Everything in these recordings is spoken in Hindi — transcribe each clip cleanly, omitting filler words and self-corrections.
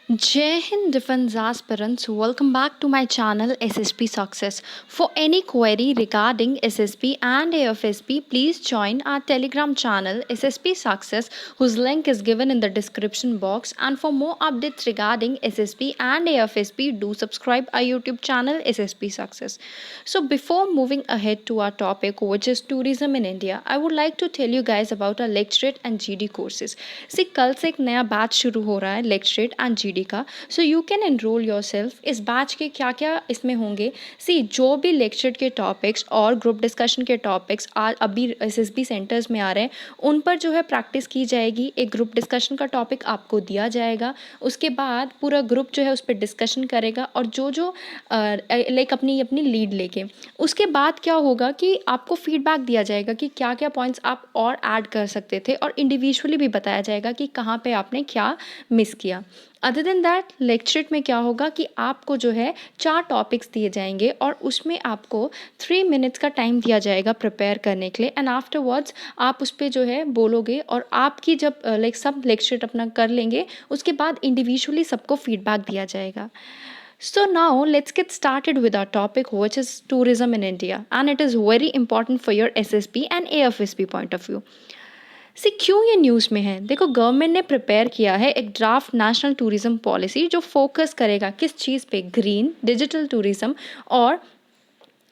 Jai Hind Defense aspirants, welcome back to my channel SSP Success. For any query regarding SSP and AFSP, please join our Telegram channel SSP Success, whose link is given in the description box. And for more updates regarding SSP and AFSP, do subscribe our YouTube channel SSP Success. So before moving ahead to our topic, which is tourism in India, I would like to tell you guys about our lecturate and GD courses. See, कल से एक नया बैच शुरू हो रहा है lecturate and GD का. So you can enrol your self. इस बैच के क्या क्या इसमें होंगे, सी जो भी लेक्चर के टॉपिक्स और ग्रुप डिस्कशन के टॉपिक्स आज अभी SSB सेंटर्स में आ रहे हैं उन पर जो है प्रैक्टिस की जाएगी. एक ग्रुप डिस्कशन का टॉपिक आपको दिया जाएगा, उसके बाद पूरा ग्रुप जो है उस पर डिस्कशन करेगा और जो जो लाइक अपनी अपनी लीड लेके उसके बाद क्या होगा कि आपको फीडबैक दिया जाएगा कि क्या क्या पॉइंट्स आप और ऐड कर सकते थे और इंडिविजुअली भी बताया जाएगा कि कहाँ पे आपने क्या मिस किया. अदर देन दैट लेक्चरेट में क्या होगा कि आपको जो है 4 टॉपिक्स दिए जाएंगे और उसमें आपको 3 मिनट्स का टाइम दिया जाएगा प्रिपेयर करने के लिए एंड आफ्टरवर्ड्स आप उस पर जो है बोलोगे और आपकी जब लाइक सब लेक्चरेट अपना कर लेंगे उसके बाद इंडिविजुअली सबको फीडबैक दिया जाएगा. So now let's get started with our topic, which is tourism in India, and it is very important for your SSP and AFSP point of view. सी क्यों ये न्यूज़ में है, देखो गवर्नमेंट ने प्रिपेयर किया है एक ड्राफ्ट नेशनल टूरिज्म पॉलिसी जो फोकस करेगा किस चीज़ पे, ग्रीन, डिजिटल टूरिज्म और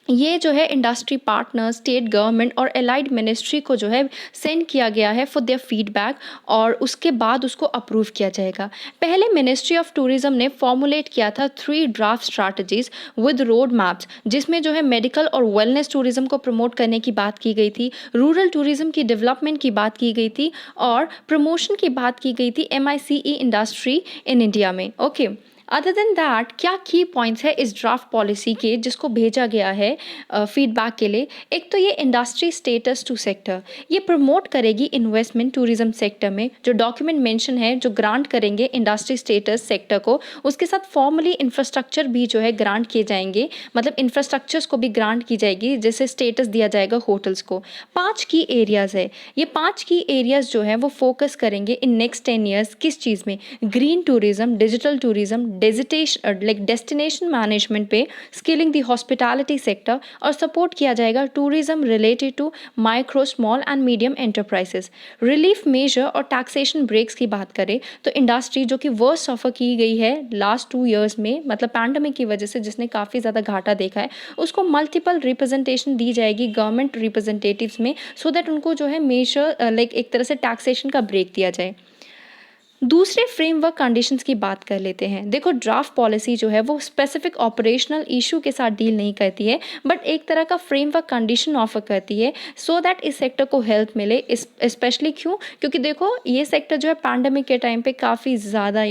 ये जो है इंडस्ट्री पार्टनर, स्टेट गवर्नमेंट और एलाइड मिनिस्ट्री को जो है सेंड किया गया है फॉर देयर फीडबैक और उसके बाद उसको अप्रूव किया जाएगा. पहले मिनिस्ट्री ऑफ टूरिज्म ने फॉर्मुलेट किया था 3 draft strategies with road maps, जिसमें जो है मेडिकल और वेलनेस टूरिज्म को प्रमोट करने की बात की गई थी, रूरल टूरिज्म की डेवलपमेंट की बात की गई थी और प्रमोशन की बात की गई थी MICE इंडस्ट्री इन इंडिया में. ओके, अदर देन दैट क्या की पॉइंट्स है इस ड्राफ्ट पॉलिसी के जिसको भेजा गया है फीडबैक के लिए. एक तो ये इंडस्ट्री स्टेटस टू सेक्टर, ये प्रमोट करेगी इन्वेस्टमेंट टूरिज्म सेक्टर में. जो डॉक्यूमेंट मेंशन है जो ग्रांट करेंगे इंडस्ट्री स्टेटस सेक्टर को, उसके साथ फॉर्मली इंफ्रास्ट्रक्चर भी जो है ग्रांट किए जाएंगे, मतलब इंफ्रास्ट्रक्चर्स को भी ग्रांट की जाएगी जैसे स्टेटस दिया जाएगा होटल्स को. 5 की एरियाज़ है, ये 5 की एरियाज़ जो है वो फोकस करेंगे इन नेक्स्ट 10 ईयर्स किस चीज़ में, green tourism, digital tourism, destination management पे, स्किलिंग द हॉस्पिटैलिटी सेक्टर और सपोर्ट किया जाएगा tourism related to micro, small and medium enterprises. Relief measure और टैक्सेशन ब्रेक्स की बात करें तो इंडस्ट्री जो कि वर्स्ट सफ़र की गई है लास्ट 2 ईयर्स में, मतलब पैंडमिक की वजह से जिसने काफ़ी ज़्यादा घाटा देखा है, उसको मल्टीपल रिप्रेजेंटेशन दी जाएगी गवर्नमेंट रिप्रेजेंटेटिव्स में सो दैट उनको जो है मेजर लाइक एक तरह से टैक्सेशन का ब्रेक दिया जाए. दूसरे फ्रेमवर्क कंडीशंस की बात कर लेते हैं. देखो ड्राफ्ट पॉलिसी जो है वो स्पेसिफिक ऑपरेशनल इशू के साथ डील नहीं करती है बट एक तरह का फ्रेमवर्क कंडीशन ऑफर करती है सो दैट इस सेक्टर को हेल्प मिले. स्पेशली क्यों, क्योंकि देखो ये सेक्टर जो है पैंडमिक के टाइम पे काफ़ी ज़्यादा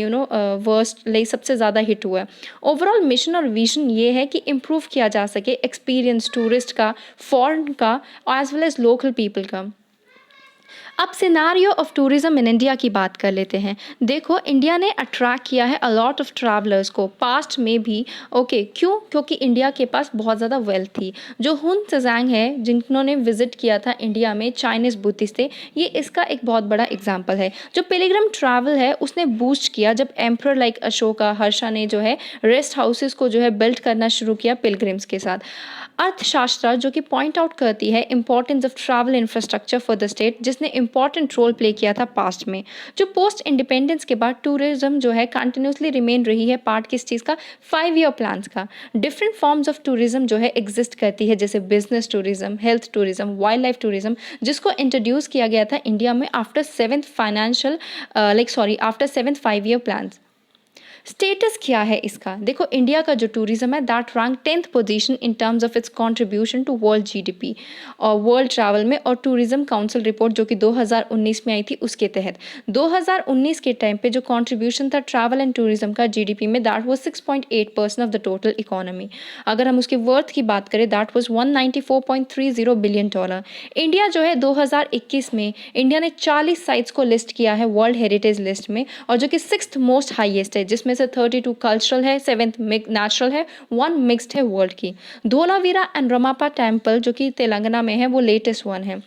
वर्स्ट लाइक सबसे ज़्यादा हिट हुआ है. ओवरऑल मिशन और विजन ये है कि इम्प्रूव किया जा सके एक्सपीरियंस टूरिस्ट का, फॉरेन का as well as local people का. अब scenario of tourism in India की बात कर लेते हैं. देखो इंडिया ने अट्रैक्ट किया है अलॉट ऑफ ट्रैवलर्स को पास्ट में भी. ओके, क्यों, क्योंकि इंडिया के पास बहुत ज़्यादा वेल्थ थी. जो हुन त्सांग है जिन्होंने विजिट किया था इंडिया में, चाइनीज़ बुद्धिस्ट थे, ये इसका एक बहुत बड़ा एग्जाम्पल है. जो पिलग्रिम ट्रैवल है उसने बूस्ट किया जब एम्परर लाइक अशोका, हर्षा ने जो है रेस्ट हाउसेस को जो है बिल्ड करना शुरू किया पिलग्रिम्स के साथ. अर्थशास्त्र जो कि पॉइंट आउट करती है importance of travel infrastructure for the state, जिसने इंपॉर्टेंट रोल प्ले किया था पास्ट में. जो पोस्ट इंडिपेंडेंस के बाद टूरिज्म जो है कंटिन्यूसली रिमेन रही है पार्ट किस चीज़ का, 5 ईयर प्लान्स का. डिफरेंट फॉर्म्स ऑफ टूरिज्म जो है एग्जिस्ट करती है जैसे business tourism, health tourism, wild life tourism, जिसको इंट्रोड्यूस किया गया था इंडिया में after 7th 5 year plan. Status क्या है इसका, देखो इंडिया का जो टूरिज्म है that rank 10th position in terms of its contribution to world GDP और वर्ल्ड ट्रैवल में. और टूरिज्म काउंसिल रिपोर्ट जो कि 2019 में आई थी उसके तहत 2019 के टाइम पे जो कंट्रीब्यूशन था ट्रैवल एंड टूरिज्म का GDP में that was 6.8% of the total economy. अगर हम उसके वर्थ की बात करें दैट वाज $194.30 बिलियन. इंडिया जो है 2021 में इंडिया ने 40 साइट्स को लिस्ट किया है वर्ल्ड हेरिटेज लिस्ट में और जो कि 6th मोस्ट हाईएस्ट है, जिसमें से 32 कल्चरल है, 7th नेचुरल है, 1 मिक्स्ड है वर्ल्ड की. धोलावीरा एंड रमापा टेम्पल जो कि तेलंगाना में है वो लेटेस्ट वन है.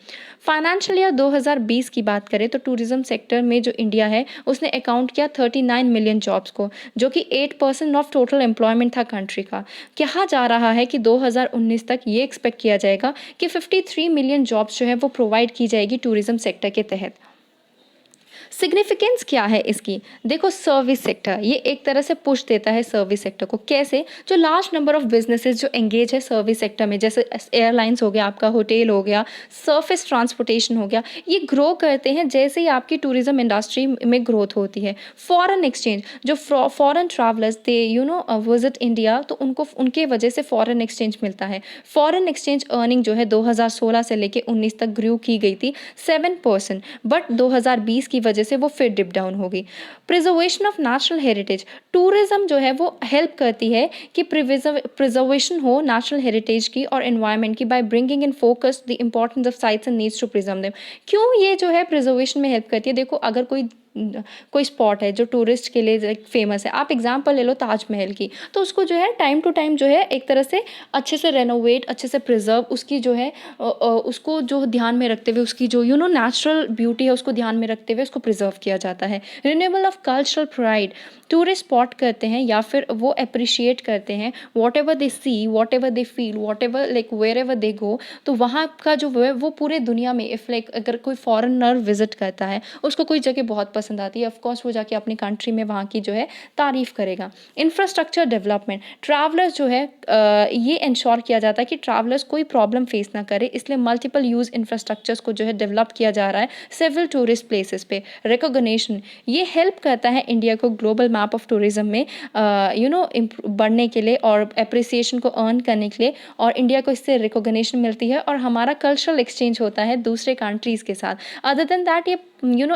फाइनेंशियल ईयर 2020 की बात करें तो टूरिज्म सेक्टर में जो इंडिया है उसने अकाउंट किया 39 मिलियन जॉब्स को, जो कि 8% ऑफ टोटल एम्प्लॉयमेंट था कंट्री का। कहा जा रहा है कि 2019 तक ये एक्सपेक्ट किया जाएगा कि 53 मिलियन जॉब्स जो है वो प्रोवाइड की जाएगी टूरिज्म सेक्टर के तहत। सिग्निफिकेंस क्या है इसकी? देखो, सर्विस सेक्टर ये एक तरह से पुश देता है सर्विस सेक्टर को। कैसे? जो लार्ज नंबर ऑफ बिजनेसेस जो एंगेज है सर्विस सेक्टर में, जैसे एयरलाइंस हो गया, आपका होटल हो गया, सर्फेस ट्रांसपोर्टेशन हो गया, ये ग्रो करते हैं जैसे ही आपकी टूरिज्म इंडस्ट्री में ग्रोथ होती है। फॉरेन एक्सचेंज, जो foreign travellers they visit India, तो उनको उनके वजह से फॉरेन एक्सचेंज मिलता है। फॉरेन एक्सचेंज अर्निंग जो है 2016 से लेके 19 तक ग्रू की गई थी 7%, बट 2020 की वजह से वो फिर डिप डाउन होगी। Preservation of natural heritage, tourism जो है वो हेल्प करती है कि प्रिजर्वेशन हो नेचुरल हेरिटेज की और एनवायरनमेंट की, by bringing in focus the importance of sites and needs to preserve them. क्यों ये जो है प्रिजर्वेशन में हेल्प करती है? देखो, अगर कोई स्पॉट है जो टूरिस्ट के लिए फेमस है, आप एग्जांपल ले लो ताजमहल की, तो उसको जो है टाइम टू टाइम जो है एक तरह से अच्छे से रेनोवेट, अच्छे से प्रिजर्व, उसकी जो है उसको जो ध्यान में रखते हुए, उसकी जो नेचुरल ब्यूटी है उसको ध्यान में रखते हुए उसको प्रिजर्व किया जाता है। Renewal of cultural pride, tourist spot करते हैं या फिर वो अप्रिशिएट करते हैं whatever they see, whatever they feel, whatever like wherever they go, तो वहाँ का जो वो पूरे दुनिया में इफ़ लाइक अगर कोई फॉरेनर विजिट करता है, उसको कोई जगह बहुत पसंद आती है, ऑफकोर्स वो जाके अपनी कंट्री में वहाँ की जो है तारीफ करेगा। इंफ्रास्ट्रक्चर डेवलपमेंट, ट्रैवलर्स जो है ये इंश्योर किया जाता है कि ट्रैवलर्स कोई प्रॉब्लम फेस ना करे, इसलिए मल्टीपल यूज़ इंफ्रास्ट्रक्चर्स को जो है डेवलप किया जा रहा है सेवरल टूरिस्ट प्लेसेस पे। रिकॉग्निशन, ये हेल्प करता है इंडिया को ग्लोबल मैप ऑफ टूरिज्म में बढ़ने के लिए और अप्रिसिएशन को अर्न करने के लिए, और इंडिया को इससे रिकॉग्निशन मिलती है और हमारा कल्चरल एक्सचेंज होता है दूसरे कंट्रीज़ के साथ। अदर देन दैट, ये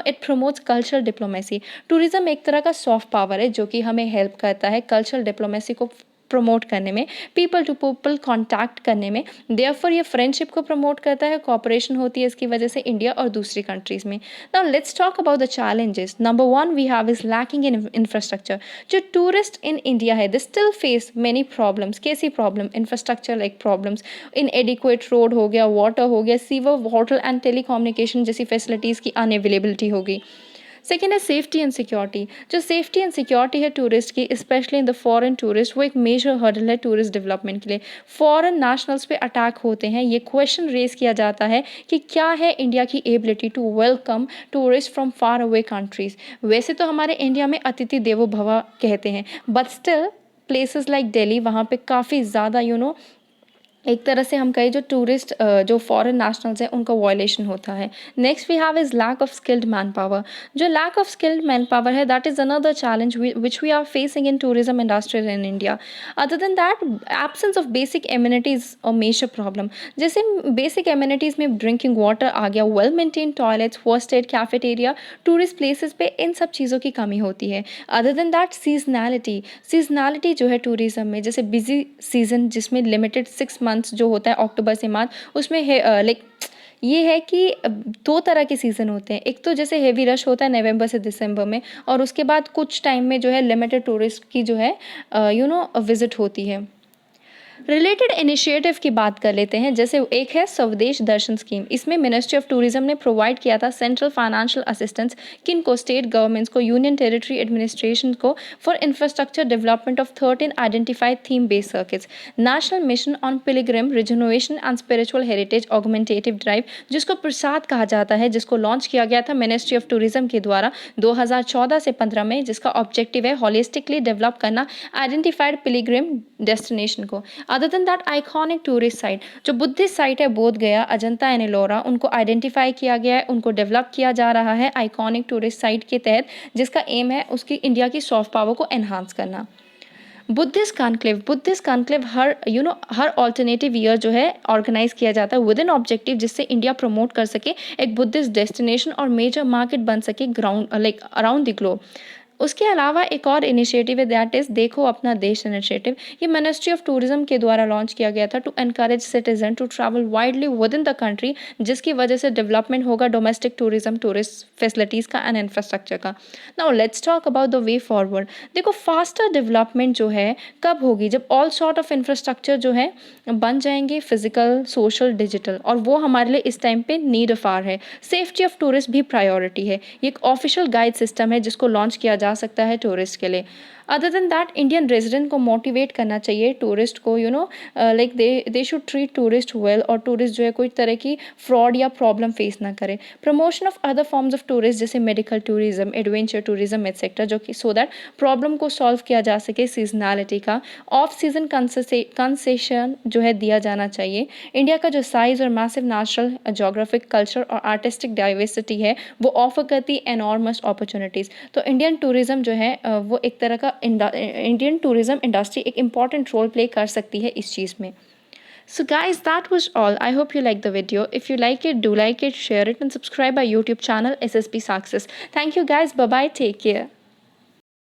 it promotes cultural diplomacy. Tourism एक तरह का सॉफ्ट पावर है जो कि हमें हेल्प करता है कल्चरल डिप्लोमेसी को प्रमोट करने में, पीपल टू पीपल कॉन्टैक्ट करने में। देयरफॉर ये फ्रेंडशिप को प्रमोट करता है, कॉपरेशन होती है इसकी वजह से इंडिया और दूसरी कंट्रीज़ में। Now let's talk about the challenges. Number 1 we have is lacking in infrastructure. जो टूरिस्ट इन इंडिया है, they still face many problems. कैसी problem? Infrastructure like problems, inadequate road हो गया, वाटर हो गया, सीवर, वाटर एंड टेलीकम्युनिकेशन जैसी फैसिलिटीज़ की अनअवेलेबिलिटी होगी। सेकेंड है सेफ्टी एंड सिक्योरिटी। जो सेफ्टी एंड सिक्योरिटी है टूरिस्ट की, specially in the foreign tourist, वो एक मेजर हर्डल है टूरिस्ट डेवलपमेंट के लिए। फॉरेन नेशनल्स पे अटैक होते हैं, ये क्वेश्चन रेज किया जाता है कि क्या है इंडिया की ability to welcome tourist from far away countries. वैसे तो हमारे इंडिया में अतिथि देवो भव कहते हैं, but still places like Delhi, वहाँ पे काफ़ी ज़्यादा एक तरह से हम कहें जो टूरिस्ट जो फॉरेन नेशनल्स हैं उनका वायलेशन होता है। Next we have is lack of skilled manpower. जो lack of skilled manpower है, that is another challenge which we are facing in tourism industry in India. Other than that, absence of basic amenities और मेजर प्रॉब्लम। जैसे बेसिक एमिनिटीज़ में ड्रिंकिंग वाटर आ गया, well maintain toilets, first aid, cafeteria, tourist places पे इन सब चीज़ों की कमी होती है। अदर देन दैट, सीजनैलिटी जो है टूरिज्म में, जैसे बिजी सीजन जिसमें लिमिटेड 6 मंथ्स जो होता है अक्टूबर से मार्च, उसमें लाइक ये है कि 2 तरह के सीज़न होते हैं। एक तो जैसे हेवी रश होता है नवंबर से दिसंबर में, और उसके बाद कुछ टाइम में जो है लिमिटेड टूरिस्ट की जो है विजिट होती है। रिलेटेड इनिशिएटिव की बात कर लेते हैं, जैसे एक है स्वदेश दर्शन स्कीम। इसमें मिनिस्ट्री ऑफ टूरिज्म ने प्रोवाइड किया था सेंट्रल फाइनेंशियल असिस्टेंस किन को, स्टेट गवर्नमेंट्स को, यूनियन टेरिटरी एडमिनिस्ट्रेशन को, for infrastructure development of 13 identified theme based circuits. National mission on pilgrimage rejuvenation and spiritual heritage augmentative drive, जिसको प्रसाद कहा जाता है, जिसको लॉन्च किया गया था मिनिस्ट्री ऑफ टूरिज्म के द्वारा 2014 से 15 में, जिसका ऑब्जेक्टिव है होलिस्टिकली डेवलप करना आइडेंटिफाइड पिलग्रिम डेस्टिनेशन को। Other than that, iconic tourist site, जो बुद्धिस्ट साइट है बोध गया, अजंता एंड एलोरा, उनको आइडेंटिफाई किया गया है, उनको डेवलप किया जा रहा है आइकॉनिक टूरिस्ट साइट के तहत, जिसका एम है उसकी इंडिया की सॉफ्ट पावर को एनहांस करना। बुद्धिस्ट कॉन्क्लेव हर ऑल्टरनेटिव ईयर जो है ऑर्गेनाइज किया जाता है विद इन ऑब्जेक्टिव, जिससे इंडिया प्रमोट कर सके एक बुद्धिस्ट डेस्टिनेशन और मेजर मार्केट बन सके ground like around the globe. उसके अलावा एक और इनिशिएटिव है, दैट इज़ देखो अपना देश इनिशिएटिव। ये मिनिस्ट्री ऑफ टूरिज्म के द्वारा लॉन्च किया गया था to encourage citizen to travel widely within the country, जिसकी वजह से डेवलपमेंट होगा डोमेस्टिक टूरिज्म, टूरिस्ट फैसिलिटीज़ का एंड इंफ्रास्ट्रक्चर का। Now let's talk about the way forward. देखो फास्टर डेवलपमेंट जो है कब होगी, जब ऑल सॉर्ट ऑफ इंफ्रास्ट्रक्चर जो है बन जाएंगे, फिजिकल, सोशल, डिजिटल, और वो हमारे लिए इस टाइम पे नीड ऑफ आर है। सेफ्टी ऑफ टूरिस्ट भी प्रायोरिटी है। ये एक ऑफिशियल गाइड सिस्टम है जिसको लॉन्च किया जा सकता है टूरिस्ट के लिए। Other than that Indian resident को मोटिवेट करना चाहिए टूरिस्ट को, you know like they should treat tourist well, और टूरिस्ट जो है कोई तरह की फ्रॉड या प्रॉब्लम फेस ना करे। Promotion of other forms of tourist जैसे medical tourism, adventure tourism etcetera, जो कि सो दैट प्रॉब्लम को सॉल्व किया जा सके। सीजनैलिटी का ऑफ सीजन कंसेशन जो है दिया जाना चाहिए। इंडिया का जो साइज और मैसिव नेचुरल, जोग्राफिक, कल्चर और आर्टिस्टिक डाइवर्सिटी है वो ऑफर करती है एनॉर्मस अपॉर्चुनिटीज़। तो इंडियन टूरिज्म जो है वो एक तरह का इंडियन टूरिज्म इंडस्ट्री एक इम्पॉर्टेंट रोल प्ले कर सकती है इस चीज़ में। So guys, that was all. I hope you liked the video. If you like it, do like it, share it, and subscribe our YouTube channel SSP Success. Thank you guys. Bye bye. Take care.